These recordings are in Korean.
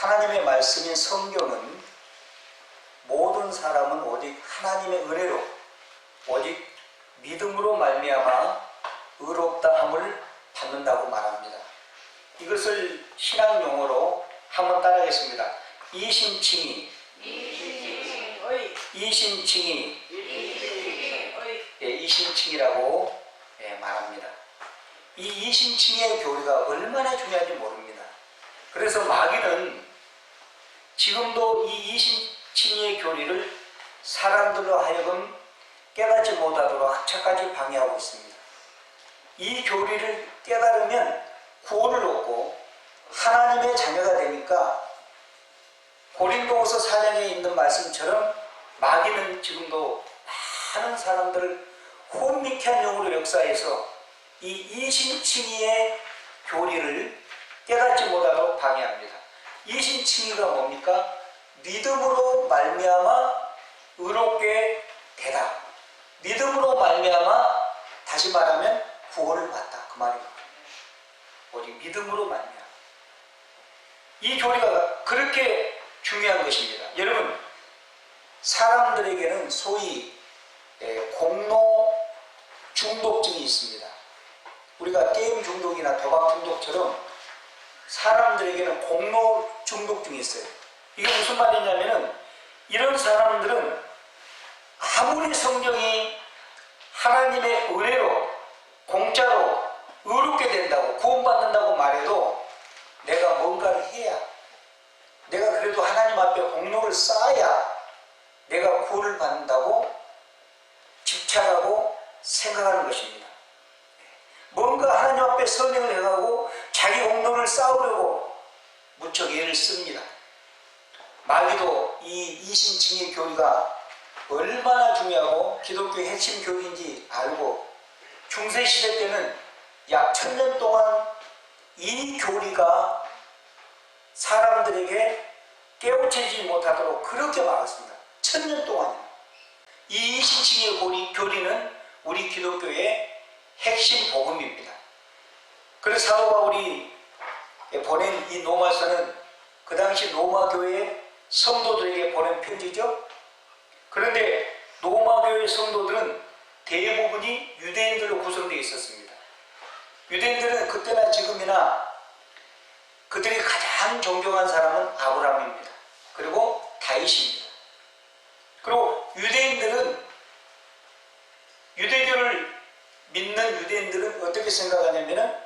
하나님의 말씀인 성경은 모든 사람은 오직 하나님의 은혜로 오직 믿음으로 말미암아 의롭다 함을 받는다고 말합니다. 이것을 신학 용어로 한번 따라하겠습니다. 이신칭의 이신칭이라고 말합니다. 이 이신칭의 교리가 얼마나 중요한지 모릅니다. 그래서 마귀는 지금도 이 이신칭의 교리를 사람들로 하여금 깨닫지 못하도록 학차까지 방해하고 있습니다. 이 교리를 깨달으면 구원을 얻고 하나님의 자녀가 되니까 고린도후서 4장에 있는 말씀처럼 마귀는 지금도 많은 사람들을 혼미케 한 영으로 역사해서 이 이신칭의의 교리를 깨닫지 못하도록 방해합니다. 이신칭의가 뭡니까? 믿음으로 말미암아 의롭게 되다. 믿음으로 말미암아 다시 말하면 구원을 받다. 그 말입니다. 오직 믿음으로 말미암아. 이 교리가 그렇게 중요한 것입니다. 여러분, 사람들에게는 소위 공로 중독증이 있습니다. 우리가 게임 중독이나 도박 중독처럼 사람들에게는 공로 중독증이 있어요. 이게 무슨 말이냐면은 이런 사람들은 아무리 성경이 하나님의 은혜로 공짜로 의롭게 된다고 구원받는다고 말해도 내가 뭔가를 해야, 내가 그래도 하나님 앞에 공로를 쌓아야 내가 구원을 받는다고 집착하고 생각하는 것입니다. 뭔가 하나님 앞에 선행을 해가고 자기 공로를 쌓으려고 무척 애를 씁니다. 마귀도 이 이신칭의 교리가 얼마나 중요하고 기독교의 핵심 교리인지 알고 중세시대 때는 약 1000년 동안 이 교리가 사람들에게 깨우치지 못하도록 그렇게 막았습니다. 1000년 동안이요. 이 이신칭의 교리는 우리 기독교의 핵심 복음입니다. 그래서 사도 바울이 보낸 이 로마서는 그 당시 로마 교회 성도들에게 보낸 편지죠. 그런데 로마 교회 성도들은 대부분이 유대인들로 구성되어 있었습니다. 유대인들은 그때나 지금이나 그들이 가장 존경한 사람은 아브라함입니다. 그리고 다윗입니다. 그리고 유대교를 믿는 유대인들은 어떻게 생각하냐면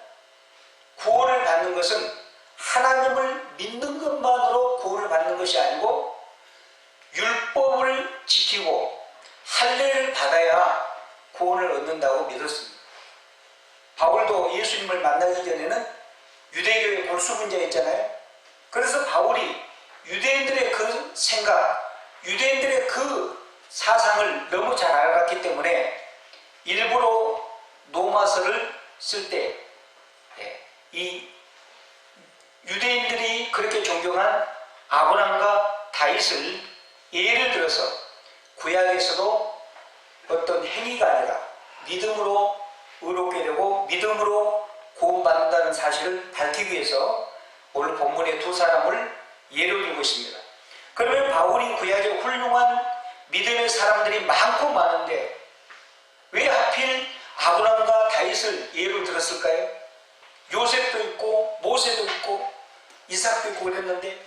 구원을 받는 것은 하나님을 믿는 것만으로 구원을 받는 것이 아니고 율법을 지키고 할례를 받아야 구원을 얻는다고 믿었습니다. 바울도 예수님을 만나기 전에는 유대교의 골수분자였잖아요. 그래서 바울이 유대인들의 그 생각, 유대인들의 그 사상을 너무 잘 알았기 때문에 일부러 로마서를 쓸 때 이 유대인들이 그렇게 존경한 아브람과 다윗을 예를 들어서 구약에서도 어떤 행위가 아니라 믿음으로 의롭게 되고 믿음으로 구원받는다는 사실을 밝히기 위해서 오늘 본문의 두 사람을 예로 들고 있습니다. 그러면 바울이 구약에 훌륭한 믿음의 사람들이 많고 많은데 왜 하필 아브람과 다윗을 예로 들었을까요? 요셉도 있고 모세도 있고 이삭도 있고 그랬는데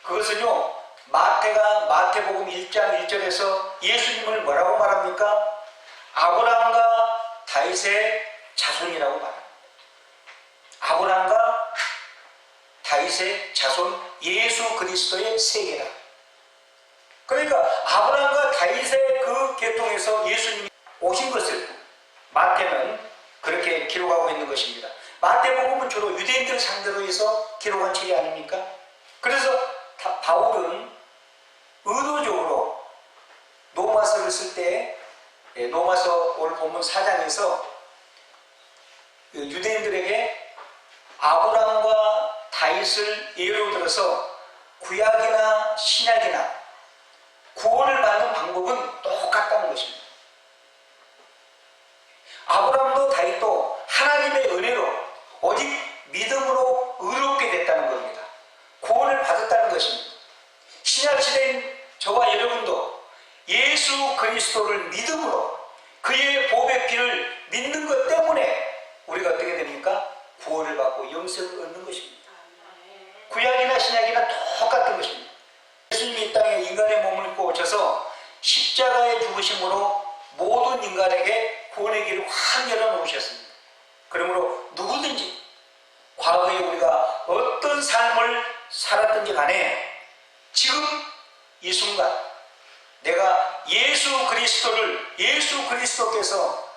그것은요, 마태가 마태복음 1장 1절에서 예수님을 뭐라고 말합니까? 아브람과 다윗의 자손이라고 말합니다. 아브람과 다윗의 자손 예수 그리스도의 세계다. 그러니까 아브람과 다윗의 그 계통에서 예수님이 오신 것을 마태는 그렇게 기록하고 있는 것입니다. 마태복음은 주로 유대인들을 상대로 해서 기록한 책이 아닙니까? 그래서 바울은 의도적으로 로마서를 쓸 때 로마서 오늘 본문 4장에서 유대인들에게 아브람과 다윗을 예로 들어서 구약이나 신약이나 구원을 받는 방법은 똑같다는 것입니다. 아브람도 다윗도 하나님의 은혜로 오직 믿음으로 의롭게 됐다는 겁니다. 구원을 구원을 받았다는 것입니다. 신약시대인 저와 여러분도 예수 그리스도를 믿음으로 그의 보배 피를 믿는 것 때문에 우리가 어떻게 됩니까? 구원을 받고 영생을 얻는 것입니다. 구약이나 신약이나 똑같은 것입니다. 예수님이 이 땅에 인간의 몸을 입고 오셔서 십자가에 죽으심으로 모든 인간에게 구원의 길을 확 열어놓으셨습니다. 그러므로 누구든지 과거에 우리가 어떤 삶을 살았든지 간에 지금 이 순간 내가 예수 그리스도께서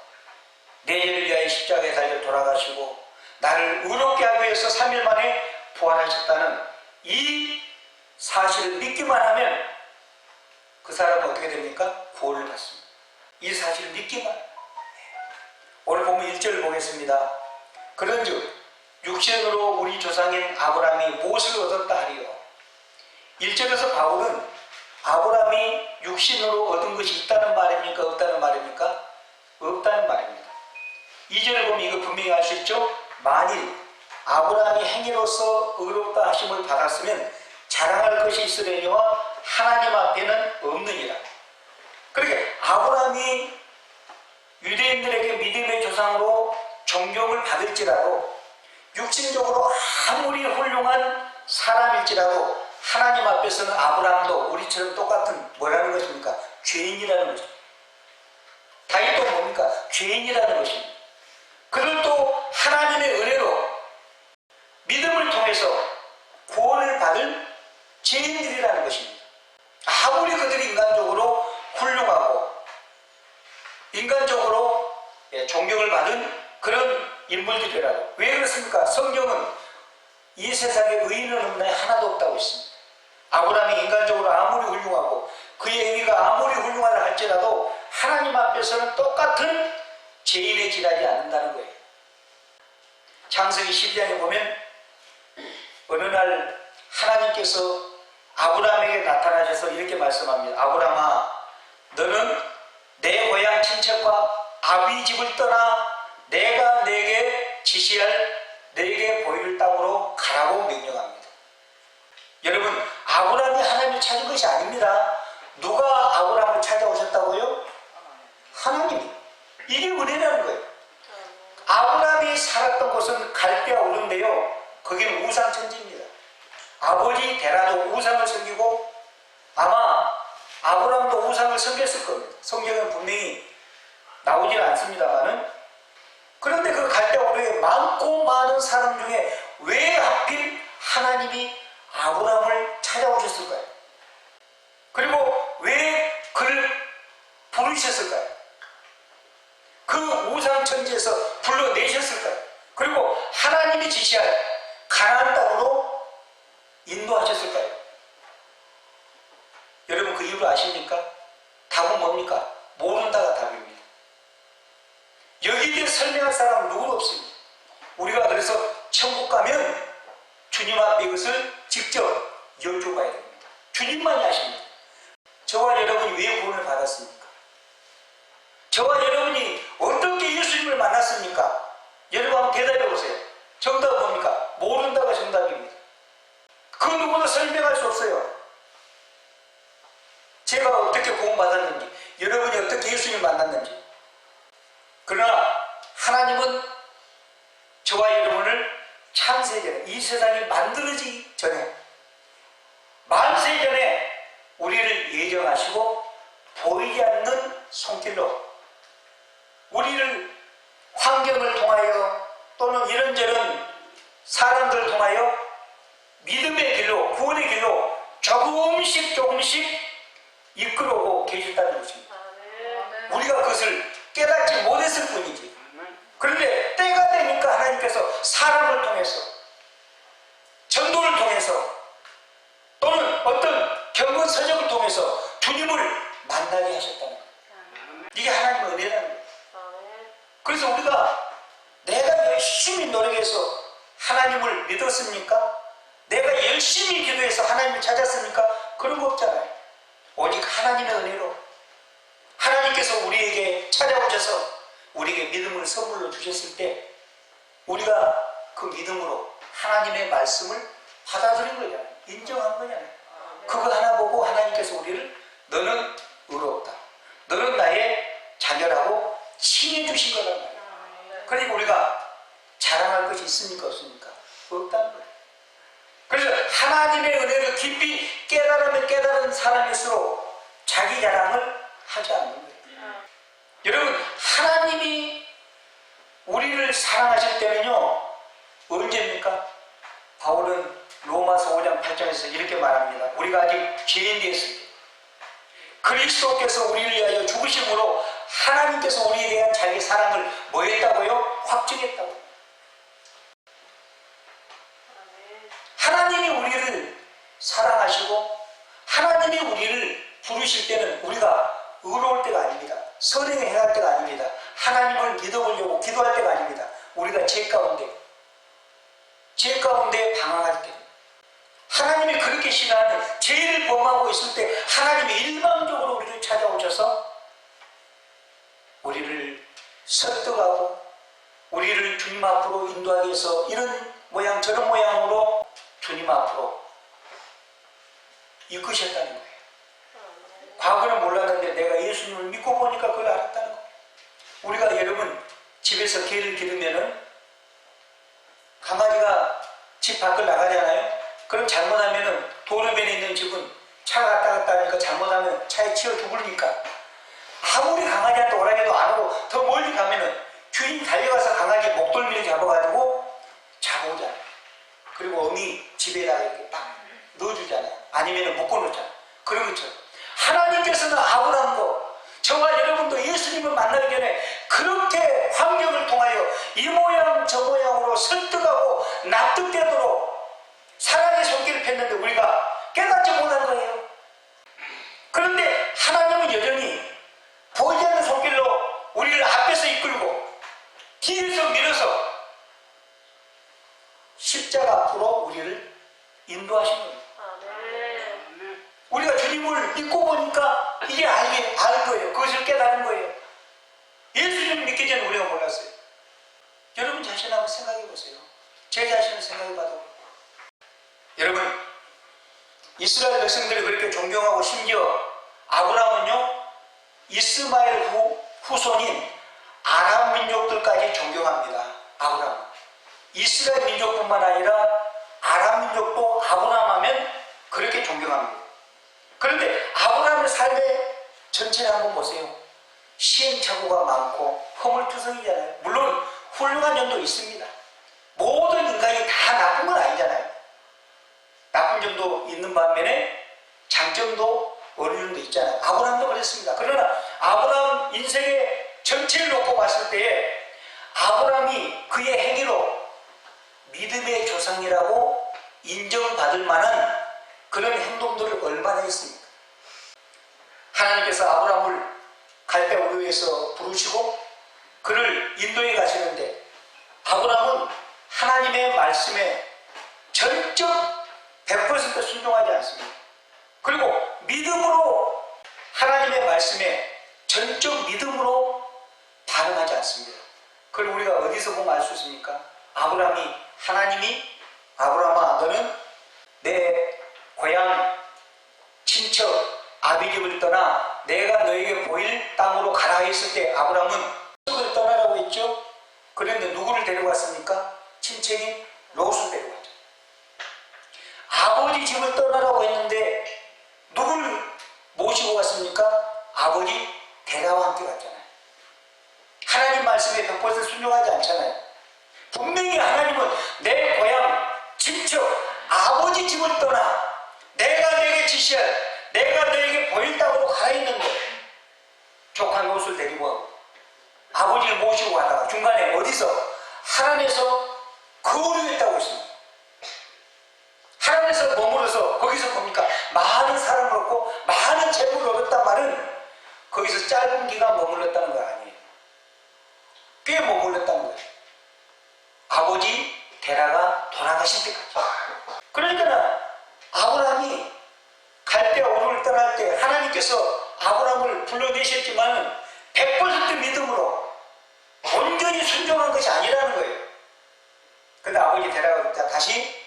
내 죄를 위하여 십자가에 달려 돌아가시고 나를 의롭게 하기 위해서 3일 만에 부활하셨다는 이 사실을 믿기만 하면 그 사람은 어떻게 됩니까? 구원을 받습니다. 이 사실을 믿기만. 오늘 보면 1절을 보겠습니다. 그런즉 육신으로 우리 조상인 아브라함이 무엇을 얻었다 하리요. 1절에서 바울은 아브라함이 육신으로 얻은 것이 있다는 말입니까? 없다는 말입니까? 없다는 말입니다. 2절을 보면 이거 분명히 알 수 있죠? 만일 아브라함이 행위로서 의롭다 하심을 받았으면 자랑할 것이 있으려니와 하나님 앞에는 없느니라. 그렇게 아브라함이 유대인들에게 믿음의 조상으로 존경을 받을지라도 육신적으로 아무리 훌륭한 사람일지라도 하나님 앞에서는 아브라함도 우리처럼 똑같은 뭐라는 것입니까? 죄인이라는 것입니다. 다윗도 뭡니까? 죄인이라는 것입니다. 그들도 하나님의 은혜로 믿음을 통해서 구원을 받을 죄인들이라는 것입니다. 아무리 그들이 인간적으로 훌륭하고 인간적으로 존경을 받은 그런 인물들이라고. 왜 그렇습니까? 성경은 이 세상에 의인은 없나요? 하나도 없다고 했습니다. 아브라함이 인간적으로 아무리 훌륭하고 그의 행위가 아무리 훌륭하다 할지라도 하나님 앞에서는 똑같은 죄인에 지나지 않는다는 거예요. 창세기 12장에 보면 어느 날 하나님께서 아브라함에게 나타나셔서 이렇게 말씀합니다. 아브라함아, 너는 내 고향 친척과 아비 집을 떠나 내가 내게 지시할 내게 보일 땅으로 가라고 명령합니다. 여러분, 아브라함이 하나님을 찾은 것이 아닙니다. 누가 아브라함을 찾아오셨다고요? 하나님이. 이게 은혜라는 거예요. 아브라함이 살았던 곳은 갈대아 우르인데요, 거기는 우상천지입니다. 아버지 데라도 우상을 섬기고 아마 아브라함도 우상을 섬겼을 겁니다. 성경은 분명히 나오지는 않습니다만은. 그런데 그 갈대아 우르에 많고 많은 사람 중에 왜 하필 하나님이 아브라함을 찾아오셨을까요? 그리고 왜 그를 부르셨을까요? 그 우상천지에서 불러내셨을까요? 그리고 하나님이 지시할 가나안 땅으로 인도하셨을까요? 여러분, 그 이유를 아십니까? 답은 뭡니까? 모른다가 답입니다. 여기에 대해 설명할 사람은 누구도 없습니다. 우리가 그래서 천국 가면 주님 앞에 이것을 직접 여쭤봐야 됩니다. 주님만이 아십니다. 저와 여러분이 왜 구원을 받았습니까? 저와 여러분이 어떻게 예수님을 만났습니까? 여러분 한번 대답해 보세요. 정답은 뭡니까? 모른다가 정답입니다. 그 누구도 설명할 수 없어요. 제가 어떻게 구원받았는지, 여러분이 어떻게 예수님을 만났는지. 그러나 하나님은 저와 여러분을 창세전에, 이 세상이 만들어지기 전에, 만세 전에 우리를 예정하시고 보이지 않는 손길로 우리를 환경을 통하여 또는 이런저런 사람들을 통하여 믿음의 길로, 구원의 길로 조금씩 이끌어오고 계셨다는 것입니다. 우리가 그것을 깨닫지 못했을 뿐이지. 그런데 때가 되니까 하나님께서 사람을 통해서, 전도를 통해서, 또는 어떤 경건 서적을 통해서 주님을 만나게 하셨다는 거예요. 이게 하나님의 은혜라는 거예요. 그래서 우리가 내가 열심히 노력해서 하나님을 믿었습니까? 내가 열심히 기도해서 하나님을 찾았습니까? 그런 거 없잖아요. 오직 하나님의 은혜로 하나님께서 우리에게 찾아오셔서 우리에게 믿음을 선물로 주셨을 때 우리가 그 믿음으로 하나님의 말씀을 받아들인 거잖아요. 인정한 그거 하나 보고 하나님께서 우리를 너는 의롭다, 너는 나의 자녀라고 칭해 주신 거란 말이에요. 그러니까 우리가 자랑할 것이 있습니까 없습니까? 없다는 거예요. 그래서 하나님의 은혜를 깊이 깨달으면 깨달은 사람일수록 자기 자랑을 하지 않는 거예요. 여러분, 하나님이 우리를 사랑하실 때는요, 언제입니까? 바울은 로마서 5장 8절에서 이렇게 말합니다. 우리가 아직 죄인 되었을 때 그리스도께서 우리를 위하여 죽으심으로 하나님께서 우리에 대한 자기 사랑을 뭐 했다고요? 확증했다고요. 하나님이 우리를 사랑하시고 하나님이 우리를 부르실 때는 우리가 의로울 때가 아닙니다. 선행을 행할 때가 아닙니다. 하나님을 믿어보려고 기도할 때가 아닙니다. 우리가 죄 가운데 방황할 때, 하나님이 그렇게 싫어하는 죄를 범하고 있을 때 하나님이 일방적으로 우리를 찾아오셔서 우리를 설득하고 우리를 주님 앞으로 인도하기 위해서 이런 모양 저런 모양으로 주님 앞으로 이끄셨다는 거예요. 과거는 몰랐는데 내가 예수님을 믿고 보니까 그걸 알았다는 거예요. 우리가 여러분 집에서 개를 기르면은 강아지가 집 밖을 나가잖아요. 그럼 잘못하면은 도로변에 있는 집은 차가 왔다 갔다 하니까 잘못하면 차에 치여 죽으니까 아무리 강아지한테 오라 해도 안 오고 더 멀리 가면은 주인이 달려가서 강아지 목덜미를 잡아가지고 잡아오잖아요. 그리고 어미 집에다가 이렇게 딱 넣어주잖아요. 아니면은 묶어놓잖아요. 그런 것처럼 하나님께서는 아브라함도 저와 여러분도 예수님을 만나기 전에 그렇게 환경을 통하여 이 모양 저 모양으로 설득하고 납득되도록 사랑의 손길을 폈는데 우리가 깨닫지 못한 거예요. 그런데 하나님은 여전히 보이지 않는 손길로 우리를 앞에서 이끌고 뒤에서 밀어서 십자가 앞으로 우리를 인도하신 겁니다. 우리가 주님을 믿고 보니까 이게 알 거예요. 그것을 깨달은 거예요. 예수님을 믿기 전에 우리가 몰랐어요. 여러분 자신 한번 생각해 보세요. 제 자신을 생각해 봐도. 여러분, 이스라엘 백성들이 그렇게 존경하고 심지어 아브라함은요, 이스마엘 후손인 아람 민족들까지 존경합니다. 아브라함. 이스라엘 민족뿐만 아니라 아람 민족도 아브라함 하면 그렇게 존경합니다. 그런데 아브라함의 삶의 전체를 한번 보세요. 시행착오가 많고 허물투성이잖아요. 물론 훌륭한 점도 있습니다. 모든 인간이 다 나쁜 건 아니잖아요. 나쁜 점도 있는 반면에 장점도 어느 정도 있잖아요. 아브라함도 그랬습니다. 그러나 아브라함 인생의 전체를 놓고 봤을 때에 아브라함이 그의 행위로 믿음의 조상이라고 인정받을 만한 그런 행동들을 얼마나 했습니까? 하나님께서 아브라함을 갈대우르에서 부르시고 그를 인도해 가시는데 아브라함은 하나님의 말씀에 전적 100% 순종하지 않습니다. 그리고 믿음으로 하나님의 말씀에 전적 믿음으로 반응하지 않습니다. 그걸 우리가 어디서 보면 알 수 있습니까? 하나님이 아브라함아 너는 내 고향 친척 아비집을 떠나 내가 너에게 보일 땅으로 가라 했을 때 아브라함은 집을 떠나라고 했죠. 그런데 누구를 데려갔습니까? 친척인 롯을 데려갔죠. 아버지 집을 떠나라고 했는데 누굴 모시고 갔습니까? 아버지 데라와 함께 갔잖아요. 하나님 말씀에 100% 순종하지 않잖아요. 분명히 하나님은 내 고향 친척 아버지 집을 떠나 내가 너에게 지시할 내가 너에게 보일 땅으로 가 있는데 조카 롯을 데리고 가고 아버지를 모시고 가다가 중간에 어디서 하란에서 거류했다고 했습니다. 하란에서 머물어서 거기서 뭡니까? 많은 사람을 얻고 많은 재물을 얻었단 말은 거기서 짧은 기간 머물렀다는 거 아니에요. 꽤 머물렀다는 거예요. 아버지 데라가 돌아가실 때까지. 그러니까 아브라함이 갈대아 우르를 떠날 때 하나님께서 아브라함을 불러내셨지만 100% 믿음으로 온전히 순종한 것이 아니라는 거예요. 그런데 아버지 데려가 다시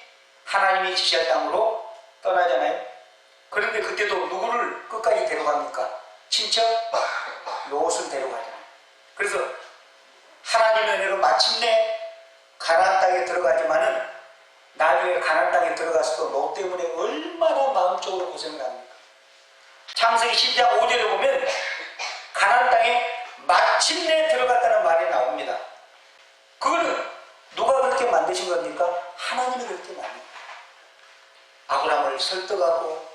하나님이 지시할 땅으로 떠나잖아요. 그런데 끝까지 데려갑니까? 친척 롯을 데려가잖아요. 그래서 하나님의 은혜로 마침내 가나안 땅에 들어가지만은 나중에 가나안 땅에 들어가서도 롯 때문에 얼마나 마음적으로 고생을 합니까? 창세기 12장 5절에 보면 가나안 땅에 마침내 들어갔다는 말이 나옵니다. 그거는 누가 그렇게 만드신 겁니까? 하나님이 그렇게 만든 거예요. 아브라함을 설득하고,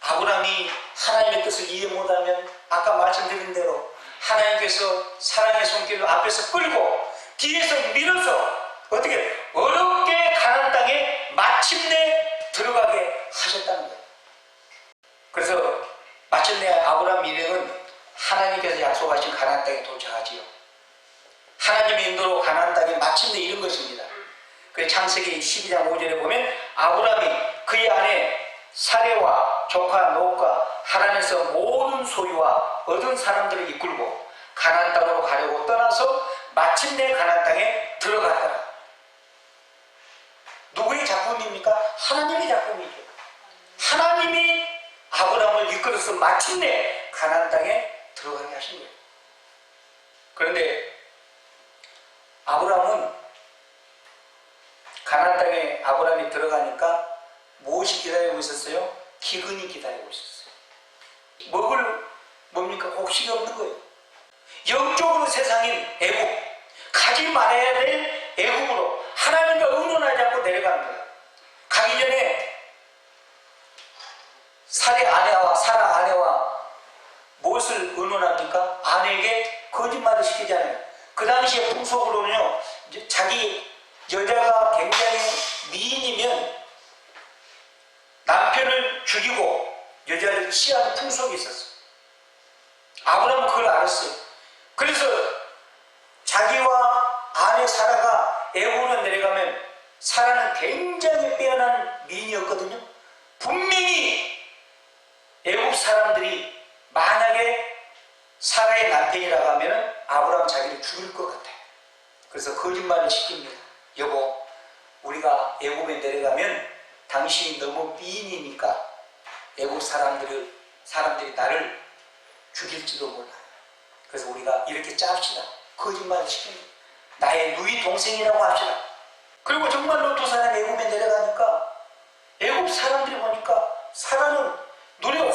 아브라함이 하나님의 뜻을 이해 못하면 아까 말씀드린 대로 하나님께서 사랑의 손길로 앞에서 끌고 뒤에서 밀어서 어떻게 어렵게 가나안 땅에 마침내 들어가게 하셨다는 거예요. 그래서 마침내 아브라함 일행은 하나님께서 약속하신 가나안 땅에 도착하지요. 하나님의 인도로 가나안 땅에 마침내 이른 것입니다. 그 창세기 12장 5절에 보면 아브라함이 그의 아내 사레와 조카 롯과 하란에서 모든 소유와 얻은 사람들을 이끌고 가나안 땅으로 가려고 떠나서 마침내 가나안 땅에 들어갔더라. 누구의 작품입니까? 하나님의 작품이죠. 하나님이 아브라함을 이끌어서 마침내 가나안 땅에 들어가게 하신 거예요. 그런데 아브라함은 가나안 땅에 아브라함이 들어가니까 무엇이 기다리고 있었어요? 기근이 기다리고 있었어요. 먹을 뭡니까? 곡식이 없는 거예요. 영적으로 세상인 애국, 가지 말아야 될 애국으로 하나님과 의논하지 않고 내려가는 거예요. 가기 전에 사라 아내와 무엇을 의논합니까? 아내에게 거짓말을 시키잖아요. 그 당시에 풍속으로는요, 자기 여자가 굉장히 미인이면 남편을 죽이고 여자를 취하는 풍속이 있었어요. 아브라함은 그걸 알았어요. 그래서 자기와 아내 사라가 애굽으로 내려가면 사라는 굉장히 빼어난 미인이었거든요. 분명히 애굽 사람들이 만약에 사라의 남편이라고 하면 아브라함 자기를 죽일 것 같아요. 그래서 거짓말을 시킵니다. 여보, 우리가 애굽에 내려가면 당신이 너무 미인이니까 애굽 사람들이 나를 죽일지도 몰라요. 그래서 우리가 이렇게 짭시다. 거짓말을 시킵니다. 나의 누이 동생이라고 합시다. 그리고 정말로 두 사람이 애굽에 내려가니까 애굽 사람들이 보니까 사라는 눈에 확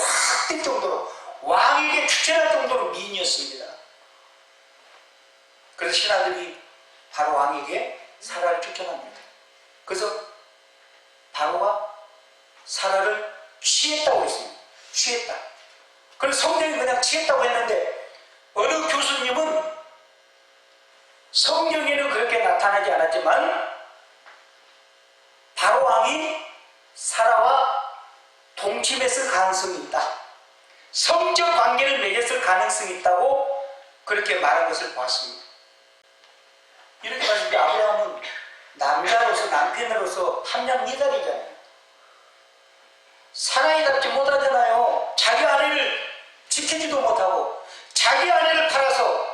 띌 정도로, 왕에게 추천할 정도로 미인이었습니다. 그래서 신하들이 바로 왕에게 사라를 추천합니다. 그래서 바로가 사라를 취했다고 했습니다. 취했다. 그래서 성경이 그냥 취했다고 했는데 어느 교수님은 성경에는 그렇게 나타나지 않았지만 바로 왕이 사라와 동침했을 가능성이 있다. 성적 관계를 맺었을 가능성이 있다고 그렇게 말한 것을 봤습니다. 이렇게 봤을 때 아브라함은 남자로서, 남편으로서 함량 미달이잖아요. 사랑이 닿지 못하잖아요. 자기 아내를 지키지도 못하고 자기 아내를 팔아서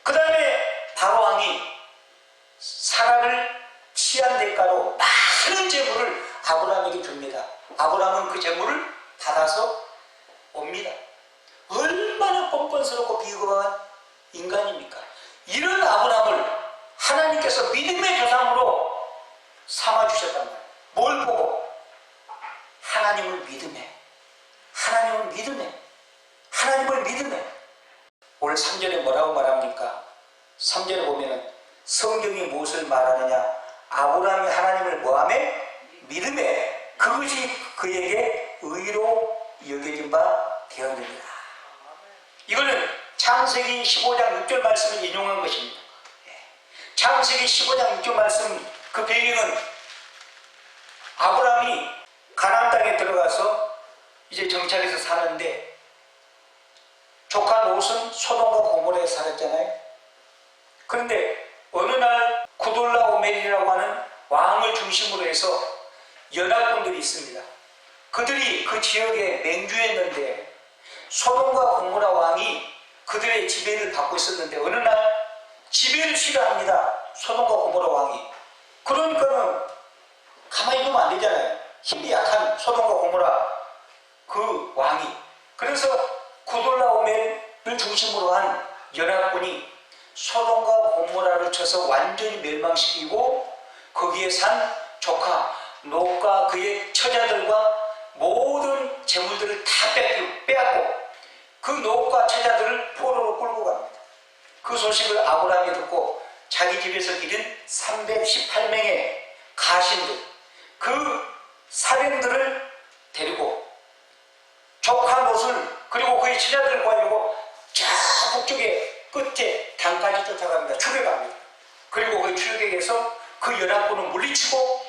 그 다음에 바로 왕이 사라를 취한 대가로 많은 재물을 아브라함에게 줍니다. 아브라함은 그 재물을 받아서 옵니다. 얼마나 뻔뻔스럽고 비겁한 인간입니까? 이런 아브라함을 하나님께서 믿음의 조상으로 삼아주셨단 말이에요. 뭘 보고? 하나님을 믿음에, 하나님을 믿음에, 하나님을 믿음에. 오늘 3절에 뭐라고 말합니까? 3절에 보면 성경이 무엇을 말하느냐? 아브라함이 하나님을 뭐하매? 믿음에 그것이 그에게 의로 여겨진 바 되었느니라. 이거는 창세기 15장 6절 말씀을 인용한 것입니다. 창세기 15장 6절 말씀, 그 배경은 아브라함이 가나안 땅에 들어가서 이제 정착해서 사는데 조카 롯은 소돔과 고모라에 살았잖아요. 그런데 어느 날 구돌라오멜이라고 하는 왕을 중심으로 해서 연합군들이 있습니다. 그들이 그 지역에 맹주했는데 소돔과 고모라 왕이 그들의 지배를 받고 있었는데 어느 날 지배를 싫어합니다. 소돔과 고모라 왕이. 그러니까는 가만히 두면 안 되잖아요. 힘이 약한 소돔과 고모라 그 왕이 그래서 구돌라오멜을 중심으로 한 연합군이 소돔과 고모라를 쳐서 완전히 멸망시키고 거기에 산 조카 롯과 그의 처자들과 모든 재물들을 다 빼앗고 그 롯과 처자들을 포로로 끌고 갑니다. 그 소식을 아브라함이 듣고 자기 집에서 기른 318명의 가신들, 그 사병들을 데리고 조카 롯을 그리고 그의 처자들을 구하려고 저 북쪽의 끝에 단까지 쫓아갑니다. 추격합니다. 그리고 그 추격에서 그 연합군을 물리치고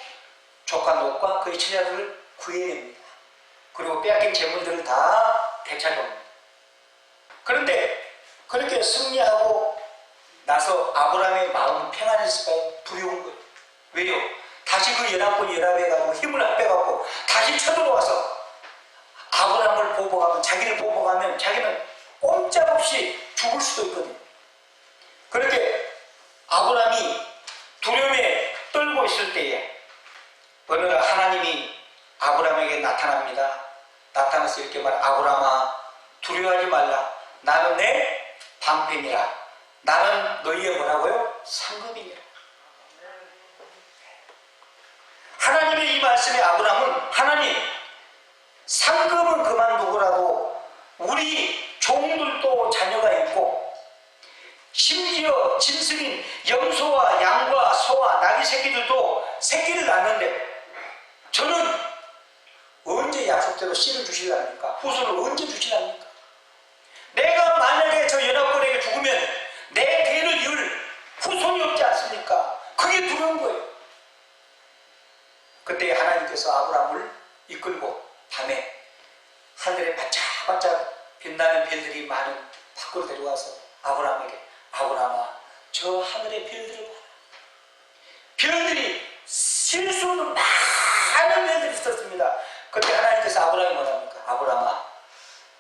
조카 롯과 그의 처자들을 구해냅니다. 그리고 빼앗긴 재물들을 다 되찾아옵니다. 그런데 그렇게 승리하고 나서 아브라함의 마음은 평안했을까요? 두려운 거예요. 왜요? 다시 그 연합군이 연합해가지고 힘을 합해갖고 다시 쳐들어와서 아브라함을 보복하면, 자기를 보복하면 자기는 꼼짝없이 죽을 수도 있거든요. 그렇게 아브라함이 두려움에 떨고 있을 때에 어느 날 하나님이 아브라함에게 나타납니다. 나타나서 이렇게 말, 아브라함아 두려워하지 말라. 나는 내 방편이라. 나는 너희의 뭐라고요? 상급이니라. 하나님의 이 말씀에 아브라함은 하나님 상급은 그만두고라도 우리 종들도 자녀가 있고 심지어 짐승인 염소와 양과 소와 나귀 새끼들도 새끼를 낳는데 저는 언제 약속대로 씨를 주시랍니까? 후손을 언제 주시랍니까? 내가 만약에 저 연합군에게 죽으면 내 대를 이을 후손이 없지 않습니까? 그게 두려운 거예요. 그때 하나님께서 아브라함을 이끌고 밤에 하늘에 반짝반짝 빛나는 별들이 많은 밖으로 데려와서 아브라함에게, 아브라함아 저 하늘의 별들을 봐라. 별들이 셀 수 없는 많은 별들이 있었습니다. 그때 하나님께서 아브라함이 뭐랍니까? 아브라함아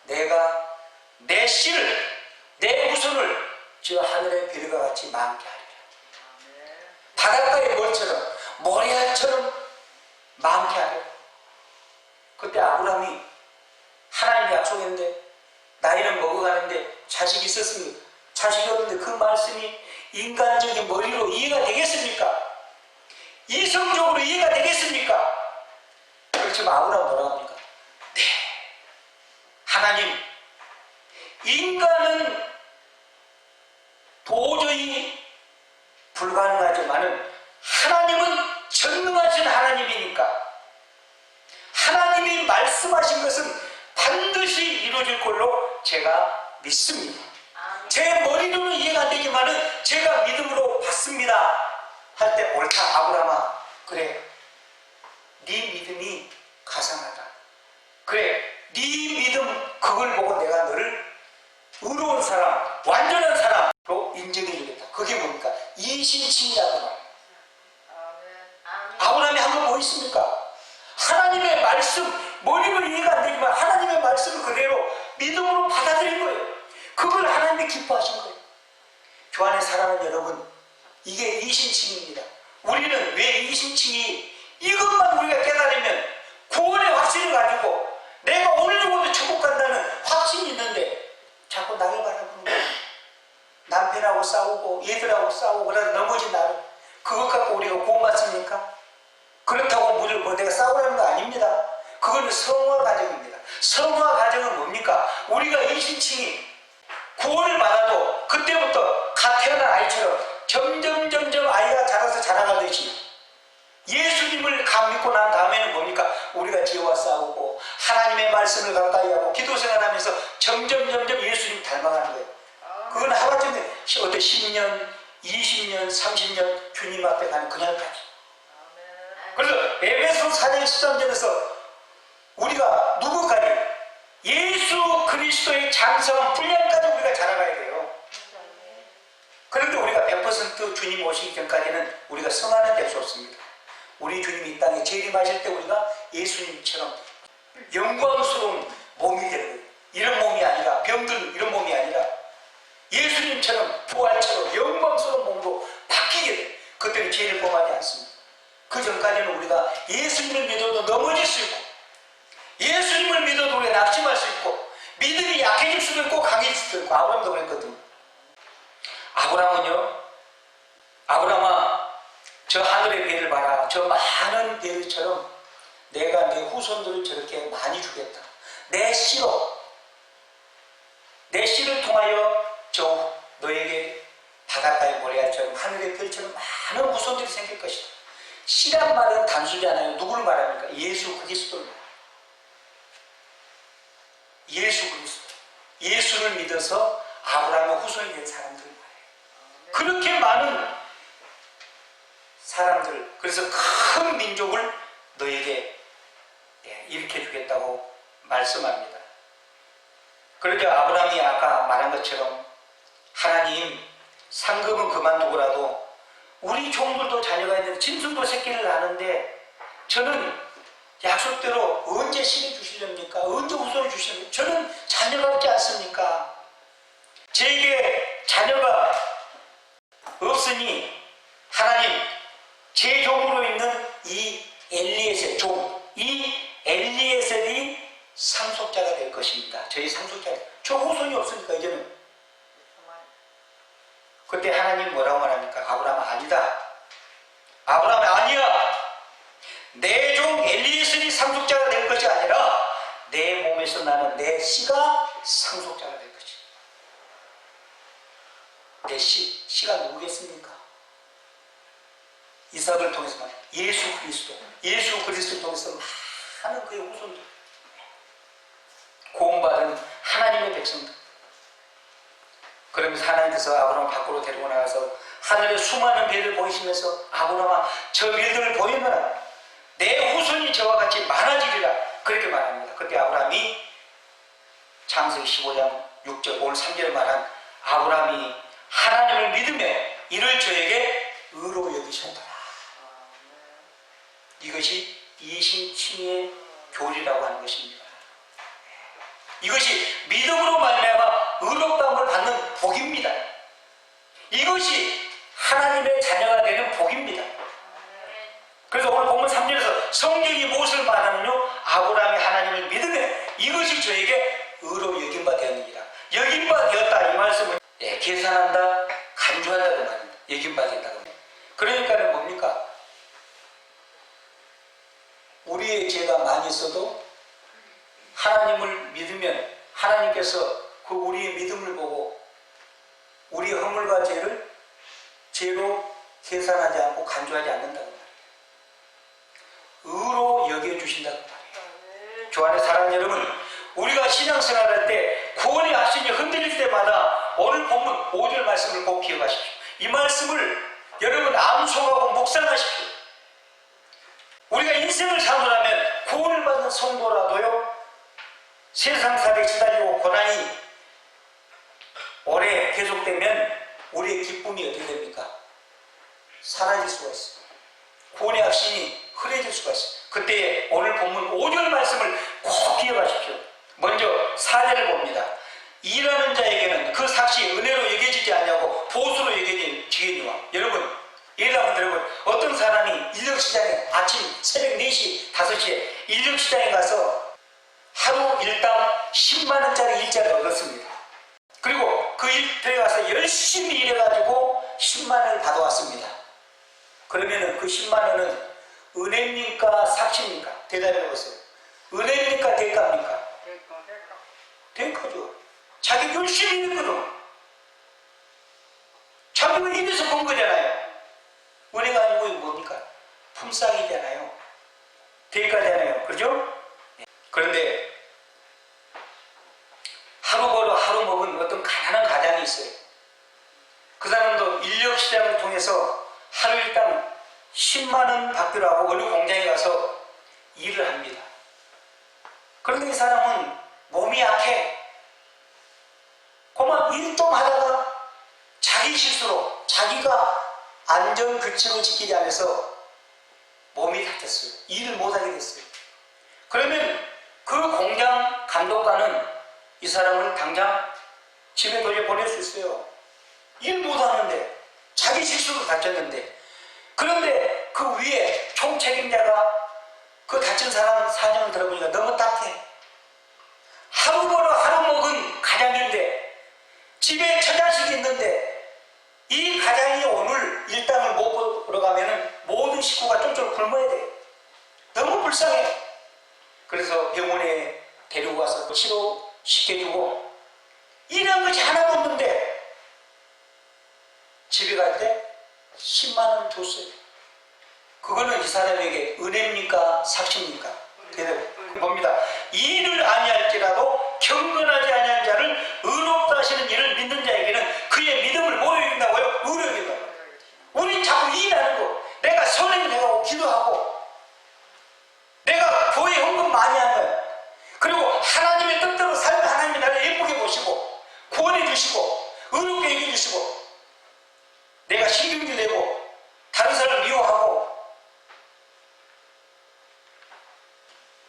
내가 내 씨를, 내 후손을 저 하늘의 별과 같이 많게 하리라. 바닷가의 물처럼 모래알처럼 많게 하리라. 그때 아브라함이 하나님이 약속했는데 나이는 먹어가는데 자식이 있었습니다. 자식이 없는데 그 말씀이 인간적인 머리로 이해가 되겠습니까? 이성적으로 이해가 되겠습니까? 그렇지만 아브라함 뭐라고 합니까? 네, 하나님 인간은 도저히 불가능하지만은 하나님은 전능하신 하나님이니까 하나님이 말씀하신 것은 반드시 이루어질 걸로 제가 믿습니다. 제 머리로는 이해가 안 되지만은 제가 믿음으로 받습니다. 할 때 옳다 아브라함아 그래 네 믿음이 가상하다. 그래 네 믿음 그걸 보고 내가 너를 의로운 사람, 완전한 사람으로 인정해 주겠다. 그게 뭡니까? 이신칭이라고 말합니다. 아브라함이 한 건 뭐 있습니까? 하나님의 말씀, 머리로 이해가 안 되지만 하나님의 말씀을 그대로 믿음으로 받아들인 거예요. 그걸 하나님이 기뻐하신 거예요. 교환의 사랑하는 여러분, 이게 이신칭입니다. 우리는 왜 이신칭이 이것만 우리가 깨달으면 구원의 확신을 가지고 내가 오늘 죽어도 천국 간다는 확신이 있는데 자꾸 나를 바라보는 거예요. 남편하고 싸우고 얘들하고 싸우고 그러다 넘어진 나를 그것 갖고 우리가 구원받습니까? 그렇다고 뭐 내가 싸우라는 거 아닙니다. 그거는 성화 과정입니다. 성화 과정은 뭡니까? 우리가 이신칭이 구원을 받아도 그때부터 갓 태어난 아이처럼 점점 아이가 자라서 자라가듯이 예수님을 감 믿고 난 다음에는 뭡니까? 우리가 죄와 싸우고 하나님의 말씀을 가까이 하고 기도 생활하면서 점점 예수님 닮아가는 거예요. 그건 하루아침에 어떤 10년, 20년, 30년 주님 앞에 가는 그날까지. 그래서 에베소 4장 13절에서 우리가 누구까지? 예수 그리스도의 장성한 분량까지 우리가 자라가야 돼요. 그런데 우리가 100% 주님 오시기 전까지는 우리가 성화는 될 수 없습니다. 우리 주님이 이 땅에 재림하실 때 우리가 예수님처럼 영광스러운 몸이 되는 거예요. 이런 몸이 아니라 병든 이런 몸이 아니라 예수님처럼 부활처럼 영광스러운 몸으로 바뀌게 돼요. 그때는 죄를 범하지 않습니다. 그 전까지는 우리가 예수님을 믿어도 넘어질 수 있고 예수님을 믿어도 우리가 낙심할 수 있고 믿음이 약해질 수도 있고 강해질 수도 있고. 아브라함도 그랬거든요. 아브라함은요, 아브라함아, 저 하늘의 배를 봐라. 저 많은 배들처럼 내가 내 후손들을 저렇게 많이 주겠다. 내 씨로, 내 씨를 통하여 저 너에게 바닷가의 모래알처럼 하늘의 별처럼 많은 후손들이 생길 것이다. 씨란 말은 단순히 않아요. 누구를 말합니까? 예수 그리스도를 말합니다. 예수 그리스도. 예수를 믿어서 아브라함의 후손이 된 사람들을 말해요. 그렇게 많은 사람들, 그래서 큰 민족을 너에게 일으켜 주겠다고 말씀합니다. 그런데 아브라함이 아까 말한 것처럼 하나님, 상급은 그만두고라도 우리 종들도 자녀가 있는데 짐승도 새끼를 낳는데 저는 약속대로 언제 씨를 주시렵니까? 언제 후손을 주시렵니까? 저는 자녀가 없지 않습니까? 제게 자녀가 없으니 하나님, 제 종으로 있는 이 엘리에셀 종, 이 엘리에셀이 상속자가 될 것입니다. 저희 상속자. 저 후손이 없으니까 이제는. 그때 하나님 뭐라고 말합니까? 아브라함 아니다. 아브라함 아니야. 내 종 엘리에셀이 상속자가 될 것이 아니라 내 몸에서 나는 내 씨가 상속자가 될 것이다. 내 씨가 누구겠습니까? 이삭을 통해서 예수 그리스도를 통해서 많은 그의 후손들, 구원받은 하나님의 백성들. 그러면서 하나님께서 아브라함 밖으로 데리고 나가서 하늘의 수많은 별을 보이시면서 아브라함아, 저 별들을 보이면 내 후손이 저와 같이 많아지리라, 그렇게 말합니다. 그때 아브라함이 창세기 15장 6절 오늘 3절에 말한 아브라함이 하나님을 믿으며 이를 저에게 의로 여기셨더라. 이것이 이신칭의 교리라고 하는 것입니다. 이것이 믿음으로 말미암아 의롭다함을 받는 복입니다. 이것이 하나님의 자녀가 되는 복입니다. 그래서 오늘 본문 3절에서 성경이 무엇을 말하느냐? 아브라함이 하나님을 믿으며 이것이 저에게 의로 여김바 되었느니라. 여김바 되었다, 이 말씀은 계산한다, 간주한다고 말합니다. 여김바 된다고. 그러니까는 뭡니까? 우리의 죄가 많이 있어도 하나님을 믿으면 하나님께서 그 우리의 믿음을 보고 우리의 허물과 죄를 죄로 계산하지 않고 간주하지 않는다고 말이에요. 의로 여겨주신다고 말이에요. 교환의 사랑 여러분, 우리가 신앙생활할 때 구원의 확신이 흔들릴 때마다 오늘 본문 5절 말씀을 꼭 기억하십시오. 이 말씀을 여러분 암송하고 묵상하십시오. 우리가 인생을 사노라면 구원을 받는 성도라도요, 세상살에 시달리고 고난이 오래 계속되면 우리의 기쁨이 어떻게 됩니까? 사라질 수가 있어요. 구원의 확신이 흐려질 수가 있어요. 그때 오늘 본문 5절 말씀을 꼭 기억하십시오. 먼저 4절을 봅니다. 일하는 자에게는 그 삭시 은혜로 여겨지지 않냐고 보수로 여겨지겠니와. 여러분, 예를 들면 여러분, 어떤 사람이 인력시장에 아침 새벽 4시, 5시에 인력시장에 가서 하루 일당 10만원짜리 일자를 얻었습니다. 그리고 그 일터에 가서 열심히 일해가지고 10만원을 받아왔습니다. 그러면은 그 10만원은 은혜입니까? 삭시입니까? 대답해보세요. 은혜입니까? 대가입니까? 대가죠. 자기 열심히 일했거든. 자기가 일해서 본 거잖아요. 은혜가 아니고 뭡니까? 품삯이잖아요. 대가잖아요. 그죠? 그런데 하루 벌어 하루 먹은 어떤 가난한 가장이 있어요. 그 사람도 인력시장을 통해서 하루 일당 10만원 받기로 하고 어느 공장에 가서 일을 합니다. 그런데 이 사람은 몸이 약해. 그만 일 좀 하다가 자기 실수로 자기가 안전규칙을 지키지 않아서 몸이 다쳤어요. 일을 못하게 됐어요. 그러면 그 공장 감독관은 이 사람을 당장 집에 돌려보낼 수 있어요. 일 못하는데, 자기 실수로 다쳤는데. 그런데 그 위에 총책임자가 그 다친 사람 사정을 들어보니까 너무 딱해. 하루 벌어 하루 그래서 병원에 데리고 가서 치료시켜주고 이런 것이 하나도 없는데 집에 갈 때 10만 원 줬어요. 그거는 이 사람에게 은혜입니까? 삭시입니까? 대답 봅니다. 이를 아니할지라도 경건하지 아니한 자를 의롭다 하시는 이를 믿는 자에게는 그의 믿음을 뭐 여긴다고요? 의로 여긴다고요. 우린 자꾸 일하는 거, 내가 선행 내가 기도하고 내가 교회 헌금 많이 하면, 그리고 하나님의 뜻대로 살면 하나님이 나를 예쁘게 보시고 구원해 주시고 의롭게 해결해 주시고, 내가 신경질 내고 다른 사람을 미워하고,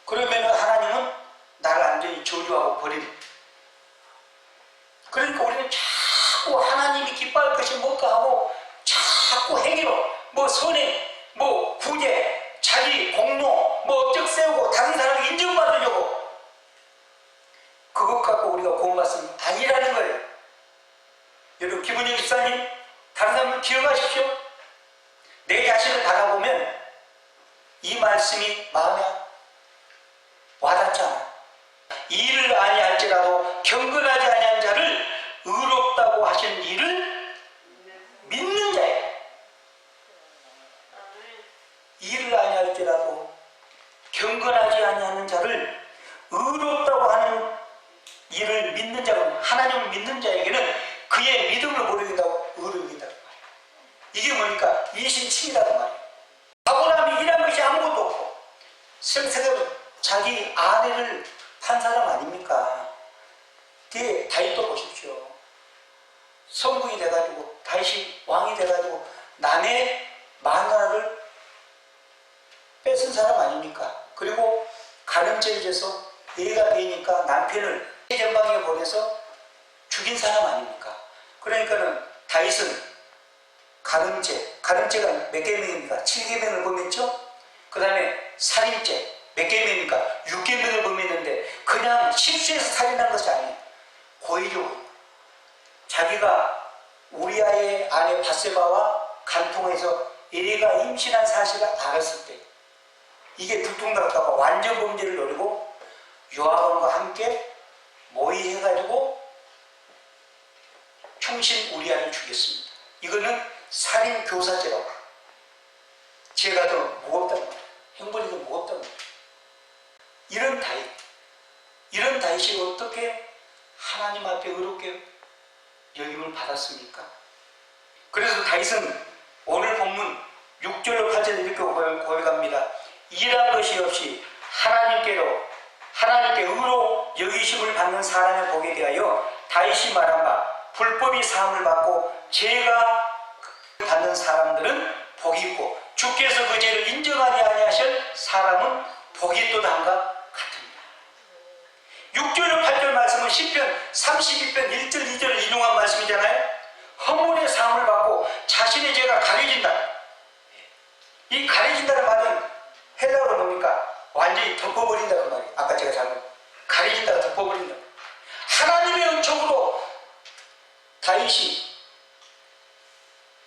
그러면 하나님은 나를 완전히 저주하고 버립니다. 그러니까 우리는 자꾸 하나님이 기뻐할 것이 뭘까 하고 자꾸 행위로 뭐 선행, 뭐 구제, 자기 공로, 뭐 업적 세우고 다른 사람이 인정받으려고, 그것 갖고 우리가 구원받으면 아니라는 거예요. 여러분, 김은영 집사님, 다른 사람을 기억하십시오. 내 자신을 바라보면 이 말씀이 마음에 와닿지 않아. 이를 아니할지라도 경건하지 아니한 자를 의롭다고 하신 이를 믿는 자예요. 이를 아니할지라도 경건하지 아니하는 자를 의롭다고 하는 이를 믿는 자는, 하나님을 믿는 자에게는 그의 믿음을 모르겠다고 의롭다고 말이에요. 이게 뭐니까? 이신칭이라고 말이에요. 아브라함이 일한 것이 아무것도 없고 생생하게 자기 아내를 판 사람 아닙니까? 뒤에 다윗도 보십시오. 성공이 돼가지고 다윗이 왕이 돼가지고 남의 마누라를 뺏은 사람 아닙니까? 그리고 가늠죄를 져서 애가 되니까 남편을 전방에 보내서 죽인 사람 아닙니까? 그러니까는 다윗은 가늠죄가 몇 계명입니까? 7계명을 범했죠? 그 다음에 살인죄 몇 계명입니까? 6계명을 범했는데 그냥 실수해서 살인한 것이 아니에요. 고의적으로 자기가 우리아의 아내 바세바와 간통해서 애가 임신한 사실을 알았을 때, 이게 들통날까봐 완전 범죄를 노리고 요압왕과 함께 모의해가지고 충신 우리아를 죽였습니다. 이거는 살인 교사죄라고. 죄가 더 무겁다는 거예요. 형벌이 더 무겁다는 거예요. 이런 다윗이 어떻게 하나님 앞에 의롭게 여김을 받았습니까? 그래서 다윗은 오늘 본문 6절로 8절에 이렇게 고백합니다. 일한 것이 없이 하나님께 의로 여기심을 받는 사람을 보게 대하여 다윗이 말한 바, 불법이 사함을 받고 죄가 받는 사람들은 복이 있고 주께서 그 죄를 인정하지 아니하실 사람은 복이 있도다함과 같습니다. 6절로 8절 말씀은 시편 32편 1절 2절을 인용한 말씀이잖아요. 허물의 사함을 받고 자신의 죄가 가려진다. 이 가려진다는 말은 헬라어로 뭡니까? 완전히 덮어버린다는 말이에요. 아까 제가 잘못 가려진다가 덮어버린다. 하나님의 은총으로 다윗이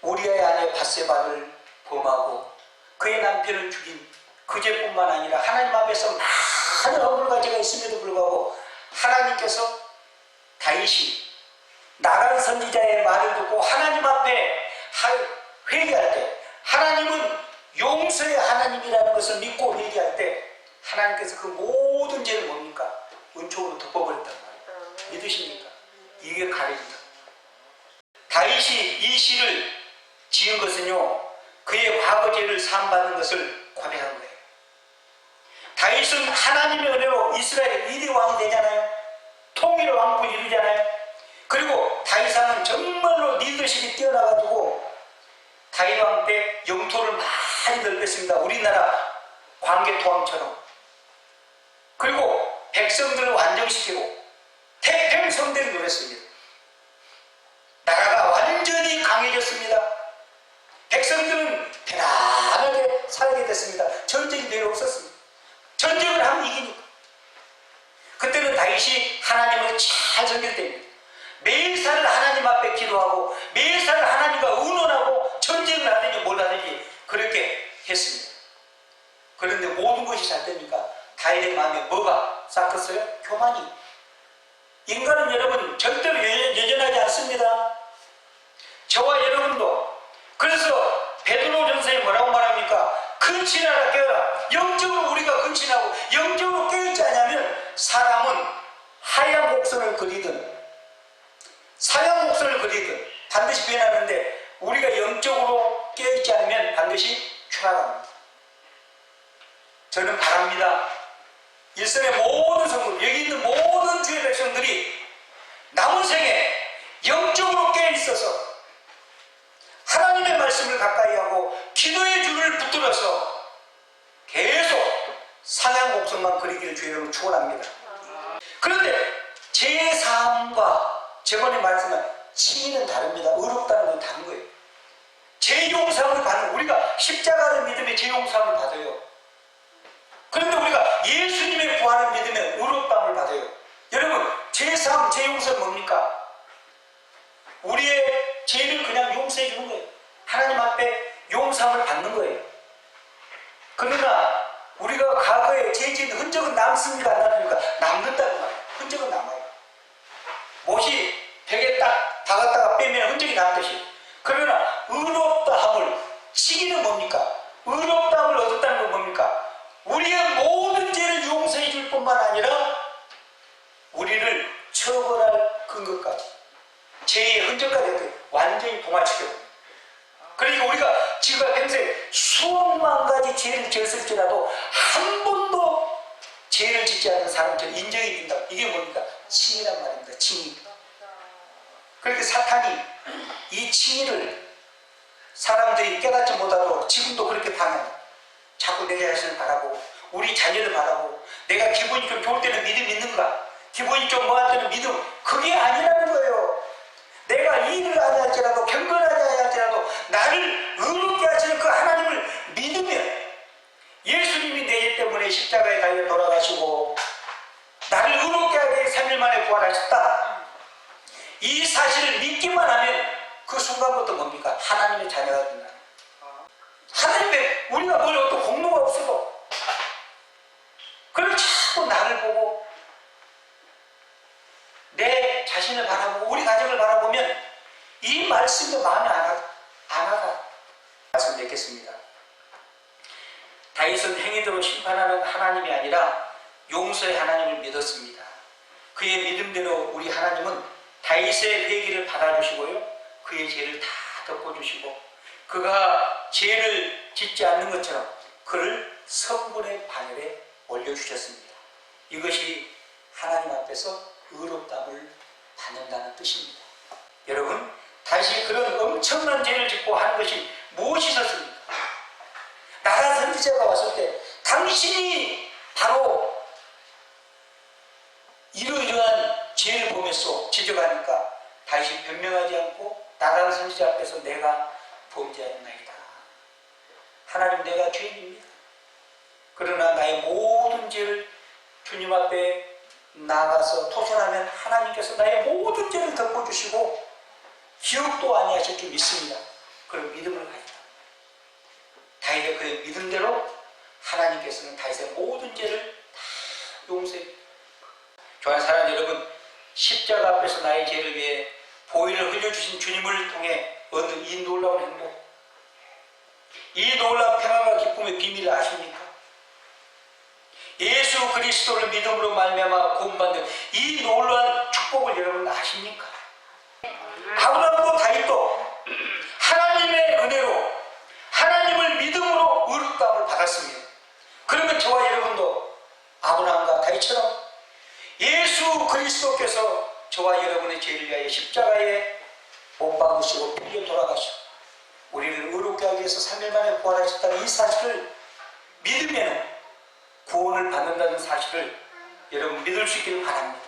우리아의 아내 바세바를 범하고 그의 남편을 죽인 그 죄뿐만 아니라 하나님 앞에서 많은 허물과 죄가 있음에도 불구하고 하나님께서 다윗이 나간 선지자의 말을 듣고 하나님 앞에 회개할 때, 하나님은 용서의 하나님이라는 것을 믿고 회개할 때 하나님께서 그 모든 죄를 뭡니까? 은총으로 덮어버렸단 말이에요. 믿으십니까? 이게 가려진다. 다윗이 이 시를 지은 것은요, 그의 과거 죄를 사함받는 것을 고백한 거예요. 다윗은 하나님의 은혜로 이스라엘 1위 왕이 되잖아요. 통일의 왕국을 이루잖아요. 그리고 다윗왕은 정말로 리더십이 뛰어나가지고 다윗 왕 때 영토를 많이 넓혔습니다. 우리나라 광개토왕처럼. 그리고 백성들을 완정시키고 태평성대를 누렸습니다. 나라가 완전히 강해졌습니다. 백성들은 편안하게 살게 됐습니다. 전쟁이 별로 없었습니다. 전쟁을 하면 이기니까. 그때는 다윗이 하나님을 잘 섬겼답니다. 매일사를 하나님 앞에 기도하고 매일사를 하나님과 의논하고 전쟁을 하든지 뭘 하든지 그렇게 했습니다. 그런데 모든 것이 잘 되니까 다윗의 마음에 뭐가 싹텄어요? 교만이. 인간은 여러분 절대로 여전하지 않습니다. 저와 여러분도. 그래서 베드로전서에 뭐라고 말합니까? 근친하라 깨어라. 영적으로 우리가 근친하고 영적으로 깨어있지 않으면 사람은 하얀 곡선을 그리든 사양 곡선을 그리든 반드시 변하는데, 우리가 영적으로 깨어있지 않으면 반드시 추락합니다. 저는 바랍니다. 일선의 모든 성도, 여기 있는 모든 주의 백성들이 남은 생에 영적으로 깨어있어서 하나님의 말씀을 가까이 하고 기도의 줄을 붙들어서 계속 상향 곡선만 그리기를 주의로 축원합니다. 그런데 제 삶과 저번에 말씀한 칭의는 다릅니다. 의롭다는 건 다른 거예요. 재용상을 받는, 우리가 십자가를 믿으면 재용상을 받아요. 그런데 우리가 예수님의 부활을 믿으면 의롭다함을 받아요. 여러분, 제3, 재용서는 뭡니까? 우리의 죄를 그냥 용서해 주는 거예요. 하나님 앞에 용서함을 받는 거예요. 그러나 우리가 과거에 죄 지은 흔적은 남습니까? 안 남습니까? 남는다는 말이에요. 흔적은 남아요. 못이 벽에 딱 박았다가 빼면 흔적이 남듯이. 그러나 의롭다함을, 칭의는 뭡니까? 의롭다함을 얻었다는 건 뭡니까? 우리의 모든 죄를 용서해 줄 뿐만 아니라 우리를 처벌할 근거까지, 죄의 흔적까지 완전히 동화시켜요. 그러니까 우리가 지금 평생 수억만 가지 죄를 지었을지라도 한 번도 죄를 짓지 않은 사람처럼 인정이 된다. 이게 뭡니까? 칭의란 말입니다. 칭의. 그렇게 사탄이 이 칭의를 사람들이 깨닫지 못하도록 지금도 그렇게 방해합니다. 자꾸 내 자신을 바라보고 우리 자녀를 바라보고, 내가 기분이 좀 좋을 때는 믿음 있는가, 기분이 좀 뭐할 때는 믿음, 그게 아니라는 거예요. 내가 일을 하지 할지라도 경건하지 할지라도 나를 의롭게 하시는 그 하나님을 믿으면, 예수님이 내 죄 때문에 십자가에 달려 돌아가시고 나를 의롭게 하게 3일 만에 부활하셨다, 이 사실을 믿기만 하면 그 순간부터 뭡니까? 하나님의 자녀가 된다. 하나님의, 우리가 뭘 어떤 공로가 없어도 그걸 자꾸 나를 보고 내 자신을 바라보고 우리 가정을 바라보면 이 말씀도 마음에 안 하다. 말씀 맺겠습니다. 다윗은 행위대로 심판하는 하나님이 아니라 용서의 하나님을 믿었습니다. 그의 믿음대로 우리 하나님은 다윗의 회개를 받아주시고요, 그의 죄를 다 덮어주시고, 그가 죄를 짓지 않는 것처럼 그를 성분의 반열에 올려주셨습니다. 이것이 하나님 앞에서 의롭다함을 받는다는 뜻입니다. 여러분, 다시 그런 엄청난 죄를 짓고 하는 것이 무엇이 있었습니까? 나단 선지자가 왔을 때 당신이 바로 이러이러한 죄를 보면서 지적하니까 다시 변명하지 않고 나단 선지자 앞에서 내가 범죄하였나이다. 하나님, 내가 죄인입니다. 그러나 나의 모든 죄를 주님 앞에 나가서 토설하면 하나님께서 나의 모든 죄를 덮어주시고 기억도 아니하실 줄 믿습니다. 그런 믿음을 가지다. 다윗의 그의 믿음대로 하나님께서는 다윗의 모든 죄를 다 용서해. 좋아하는 사랑 여러분, 십자가 앞에서 나의 죄를 위해 보혈을 흘려주신 주님을 통해 얻는 이 놀라운 행복, 이 놀라운 평안과 기쁨의 비밀을 아십니까? 예수 그리스도를 믿음으로 말미암아 구원받는 이 놀라운 축복을 여러분 아십니까? 아브라함도 다윗도 하나님의 은혜로 하나님을 믿음으로 의롭다함을 받았습니다. 그러면 저와 여러분도 아브라함과 다윗처럼 예수 그리스도께서 저와 여러분의 죄를 위하여 십자가에 못 박으시고 빌려 돌아가시고 우리를 의롭게 하기 위해서 3일 만에 부활하셨다는 이 사실을 믿으면 구원을 받는다는 사실을 여러분 믿을 수 있기를 바랍니다.